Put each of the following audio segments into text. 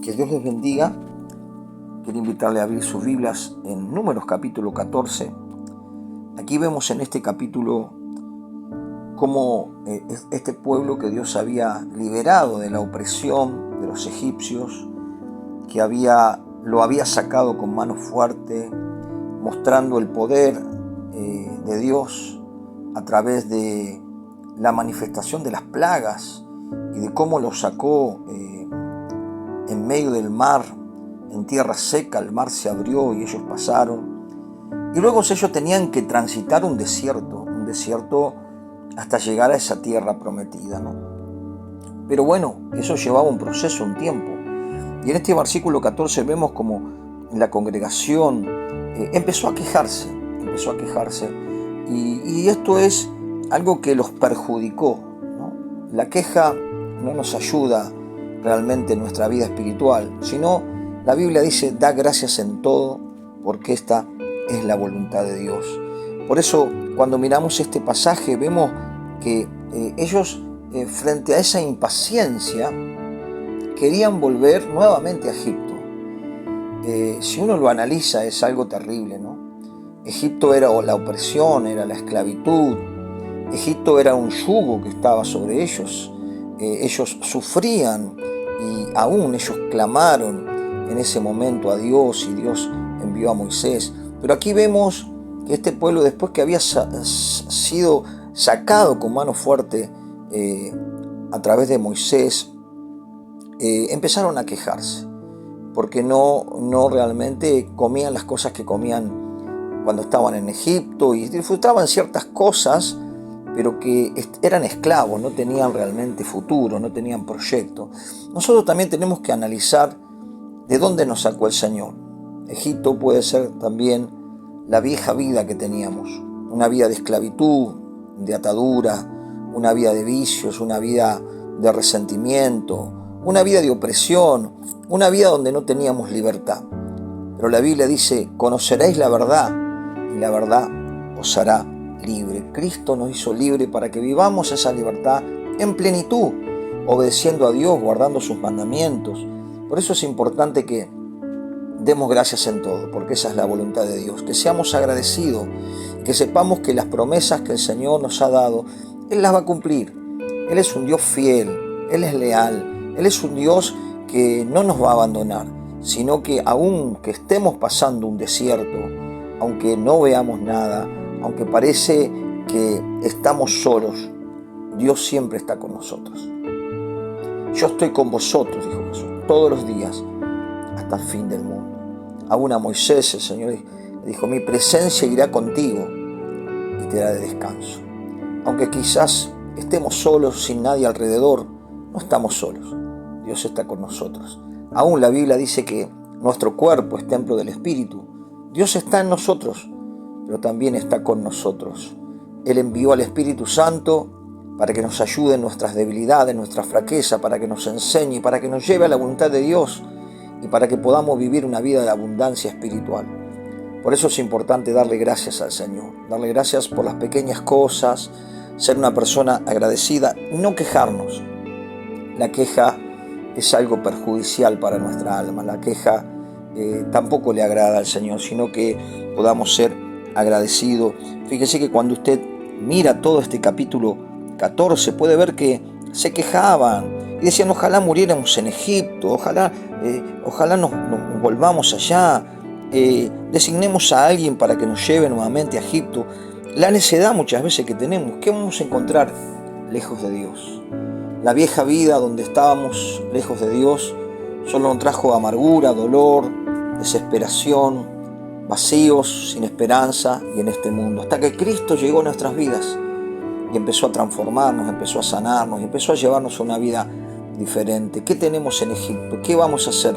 Que Dios les bendiga. Quiero invitarle a abrir sus Biblias en Números capítulo 14. Aquí vemos en este capítulo cómo este pueblo que Dios había liberado de la opresión de los egipcios, que lo había sacado con mano fuerte, mostrando el poder de Dios a través de la manifestación de las plagas y de cómo lo sacó en medio del mar, en tierra seca. El mar se abrió y ellos pasaron. Y luego ellos tenían que transitar un desierto hasta llegar a esa tierra prometida, ¿no? Pero bueno, eso llevaba un proceso, un tiempo. Y en este versículo 14 vemos como la congregación empezó a quejarse. Y esto es algo que los perjudicó, ¿no? La queja no nos ayuda realmente en nuestra vida espiritual, sino la Biblia dice: da gracias en todo, porque esta es la voluntad de Dios. Por eso, cuando miramos este pasaje, vemos que ellos, frente a esa impaciencia, querían volver nuevamente a Egipto. Si uno lo analiza, es algo terrible, ¿no? Egipto era la opresión, era la esclavitud. Egipto era un yugo que estaba sobre ellos. Ellos sufrían y aún ellos clamaron en ese momento a Dios, y Dios envió a Moisés. Pero aquí vemos que este pueblo, después que había sido sacado con mano fuerte a través de Moisés, empezaron a quejarse, porque no realmente comían las cosas que comían cuando estaban en Egipto, y disfrutaban ciertas cosas, pero que eran esclavos, no tenían realmente futuro, no tenían proyecto. Nosotros también tenemos que analizar de dónde nos sacó el Señor. Egipto puede ser también la vieja vida que teníamos, una vida de esclavitud, de atadura, una vida de vicios, una vida de resentimiento, una vida de opresión, una vida donde no teníamos libertad. Pero la Biblia dice: conoceréis la verdad, y la verdad os hará libre. Cristo nos hizo libre para que vivamos esa libertad en plenitud, obedeciendo a Dios, guardando sus mandamientos. Por eso es importante que demos gracias en todo, porque esa es la voluntad de Dios. Que seamos agradecidos, que sepamos que las promesas que el Señor nos ha dado, Él las va a cumplir. Él es un Dios fiel, Él es leal, Él es un Dios que no nos va a abandonar, sino que aun que estemos pasando un desierto, aunque no veamos nada, aunque parece que estamos solos, Dios siempre está con nosotros. Yo estoy con vosotros, dijo Jesús, todos los días, hasta el fin del mundo. Aún a Moisés el Señor le dijo: mi presencia irá contigo y te dará descanso. Aunque quizás estemos solos, sin nadie alrededor, no estamos solos. Dios está con nosotros. Aún la Biblia dice que nuestro cuerpo es templo del Espíritu. Dios está en nosotros, pero también está con nosotros. Él envió al Espíritu Santo para que nos ayude en nuestras debilidades, en nuestra fraqueza, para que nos enseñe, para que nos lleve a la voluntad de Dios y para que podamos vivir una vida de abundancia espiritual. Por eso es importante darle gracias al Señor, darle gracias por las pequeñas cosas, ser una persona agradecida, no quejarnos. La queja es algo perjudicial para nuestra alma. La queja tampoco le agrada al Señor, sino que podamos ser agradecidos. Fíjese que cuando usted mira todo este capítulo 14, puede ver que se quejaban y decían: ojalá muriéramos en Egipto, ojalá nos volvamos allá, designemos a alguien para que nos lleve nuevamente a Egipto. La necedad muchas veces que tenemos, ¿qué vamos a encontrar lejos de Dios? La vieja vida donde estábamos lejos de Dios solo nos trajo amargura, dolor, desesperación, vacíos, sin esperanza y en este mundo. Hasta que Cristo llegó a nuestras vidas y empezó a transformarnos, empezó a sanarnos, empezó a llevarnos a una vida diferente. ¿Qué tenemos en Egipto? ¿Qué vamos a hacer?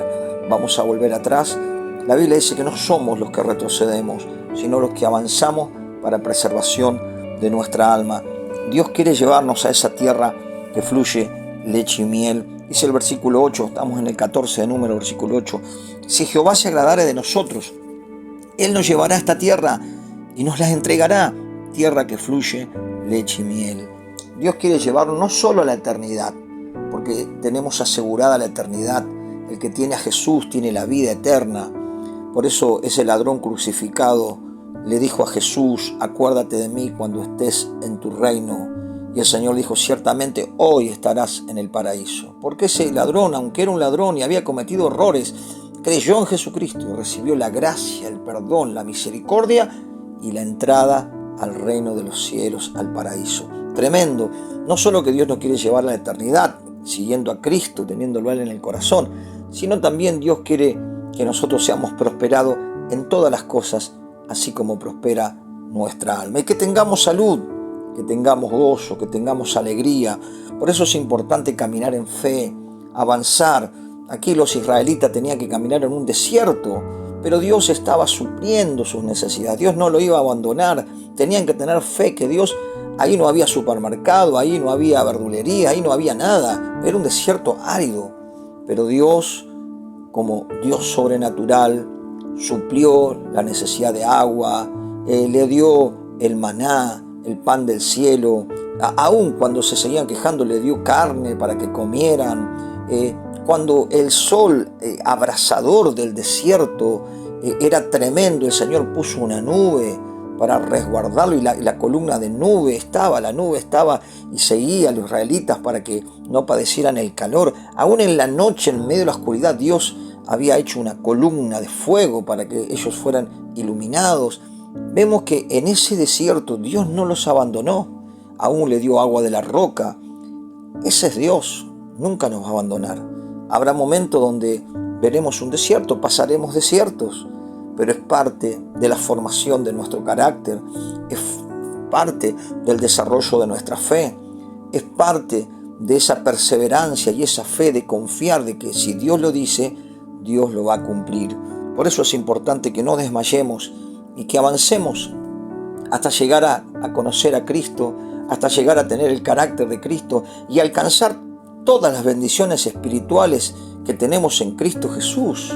¿Vamos a volver atrás? La Biblia dice que no somos los que retrocedemos, sino los que avanzamos para preservación de nuestra alma. Dios quiere llevarnos a esa tierra que fluye leche y miel. Dice el versículo 8, estamos en el 14 de Número, versículo 8. Si Jehová se agradare de nosotros, Él nos llevará a esta tierra y nos la entregará, tierra que fluye leche y miel. Dios quiere llevarnos no solo a la eternidad, porque tenemos asegurada la eternidad. El que tiene a Jesús tiene la vida eterna. Por eso ese ladrón crucificado le dijo a Jesús: acuérdate de mí cuando estés en tu reino. Y el Señor dijo: ciertamente hoy estarás en el paraíso. Porque ese ladrón, aunque era un ladrón y había cometido errores, creyó en Jesucristo y recibió la gracia, el perdón, la misericordia y la entrada al reino de los cielos, al paraíso. Tremendo. No solo que Dios nos quiere llevar a la eternidad, siguiendo a Cristo, teniéndolo a Él en el corazón, sino también Dios quiere que nosotros seamos prosperados en todas las cosas, así como prospera nuestra alma. Y que tengamos salud, que tengamos gozo, que tengamos alegría. Por eso es importante caminar en fe, avanzar. Aquí los israelitas tenían que caminar en un desierto, pero Dios estaba supliendo sus necesidades. Dios no lo iba a abandonar. Tenían que tener fe que Dios, ahí no había supermercado, ahí no había verdulería, ahí no había nada. Era un desierto árido. Pero Dios, como Dios sobrenatural, suplió la necesidad de agua, le dio el maná, el pan del cielo. Aún cuando se seguían quejando, le dio carne para que comieran. Cuando el sol abrasador del desierto era tremendo, el Señor puso una nube para resguardarlo y la columna de nube estaba, y seguía a los israelitas para que no padecieran el calor. Aún en la noche, en medio de la oscuridad, Dios había hecho una columna de fuego para que ellos fueran iluminados. Vemos que en ese desierto Dios no los abandonó, aún le dio agua de la roca. Ese es Dios, nunca nos va a abandonar. Habrá momentos donde veremos un desierto, pasaremos desiertos, pero es parte de la formación de nuestro carácter, es parte del desarrollo de nuestra fe, es parte de esa perseverancia y esa fe de confiar de que si Dios lo dice, Dios lo va a cumplir. Por eso es importante que no desmayemos y que avancemos hasta llegar a conocer a Cristo, hasta llegar a tener el carácter de Cristo y alcanzar todas las bendiciones espirituales que tenemos en Cristo Jesús.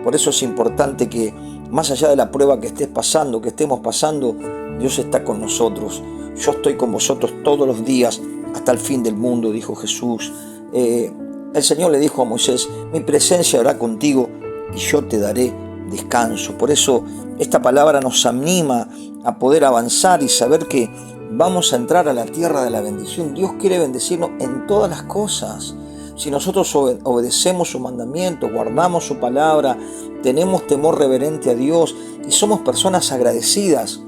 Por eso es importante que, más allá de la prueba que estés pasando, que estemos pasando, Dios está con nosotros. Yo estoy con vosotros todos los días hasta el fin del mundo, dijo Jesús. El Señor le dijo a Moisés: mi presencia hará contigo y yo te daré descanso. Por eso esta palabra nos anima a poder avanzar y saber que vamos a entrar a la tierra de la bendición. Dios quiere bendecirnos en todas las cosas. Si nosotros obedecemos su mandamiento, guardamos su palabra, tenemos temor reverente a Dios y somos personas agradecidas,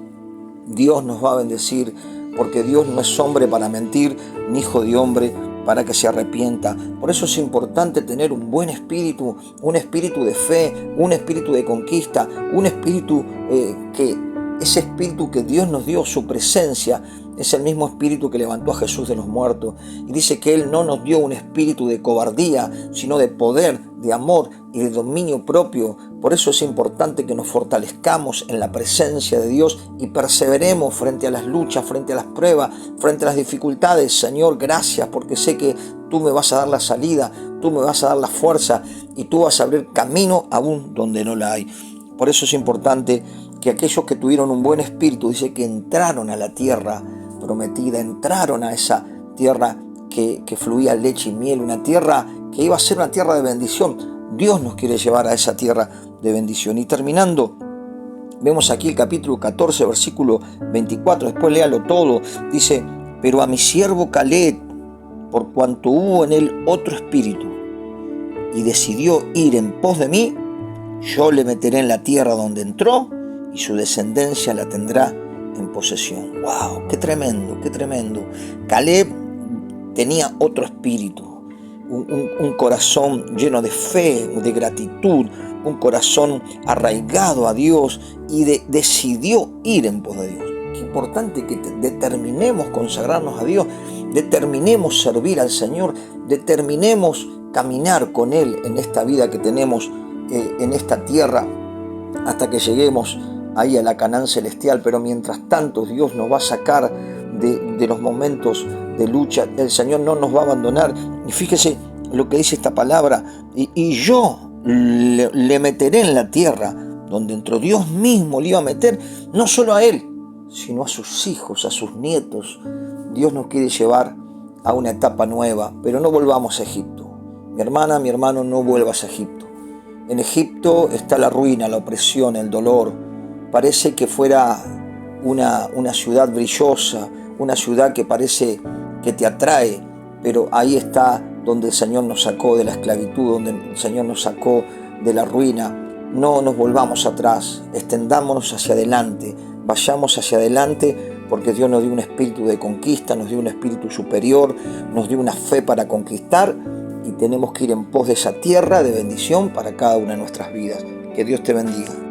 Dios nos va a bendecir, porque Dios no es hombre para mentir, ni hijo de hombre para que se arrepienta. Por eso es importante tener un buen espíritu, un espíritu de fe, un espíritu de conquista, un espíritu ese espíritu que Dios nos dio, su presencia, es el mismo espíritu que levantó a Jesús de los muertos. Y dice que Él no nos dio un espíritu de cobardía, sino de poder, de amor y de dominio propio. Por eso es importante que nos fortalezcamos en la presencia de Dios y perseveremos frente a las luchas, frente a las pruebas, frente a las dificultades. Señor, gracias, porque sé que tú me vas a dar la salida, tú me vas a dar la fuerza y tú vas a abrir camino aún donde no la hay. Por eso es importante que aquellos que tuvieron un buen espíritu, dice que entraron a la tierra prometida, entraron a esa tierra que fluía leche y miel, una tierra que iba a ser una tierra de bendición. Dios nos quiere llevar a esa tierra de bendición. Y terminando, vemos aquí el capítulo 14, versículo 24, después léalo todo, dice: pero a mi siervo Caleb, por cuanto hubo en él otro espíritu, y decidió ir en pos de mí, yo le meteré en la tierra donde entró, y su descendencia la tendrá en posesión. ¡Wow! ¡Qué tremendo, qué tremendo! Caleb tenía otro espíritu, un corazón lleno de fe, de gratitud, un corazón arraigado a Dios y decidió ir en pos de Dios. Qué importante que determinemos consagrarnos a Dios, determinemos servir al Señor, determinemos caminar con Él en esta vida que tenemos en esta tierra hasta que lleguemos ahí a la Canaán celestial. Pero mientras tanto Dios nos va a sacar de los momentos de lucha. El Señor no nos va a abandonar. Y fíjese lo que dice esta palabra: y yo le meteré en la tierra donde entró. Dios mismo le iba a meter, no solo a él, sino a sus hijos, a sus nietos. Dios nos quiere llevar a una etapa nueva, pero no volvamos a Egipto. Mi hermana, mi hermano, no vuelvas a Egipto. En Egipto está la ruina, la opresión, el dolor. Parece que fuera una ciudad brillosa, una ciudad que parece que te atrae, pero ahí está donde el Señor nos sacó de la esclavitud, donde el Señor nos sacó de la ruina. No nos volvamos atrás, extendámonos hacia adelante, vayamos hacia adelante, porque Dios nos dio un espíritu de conquista, nos dio un espíritu superior, nos dio una fe para conquistar, y tenemos que ir en pos de esa tierra de bendición para cada una de nuestras vidas. Que Dios te bendiga.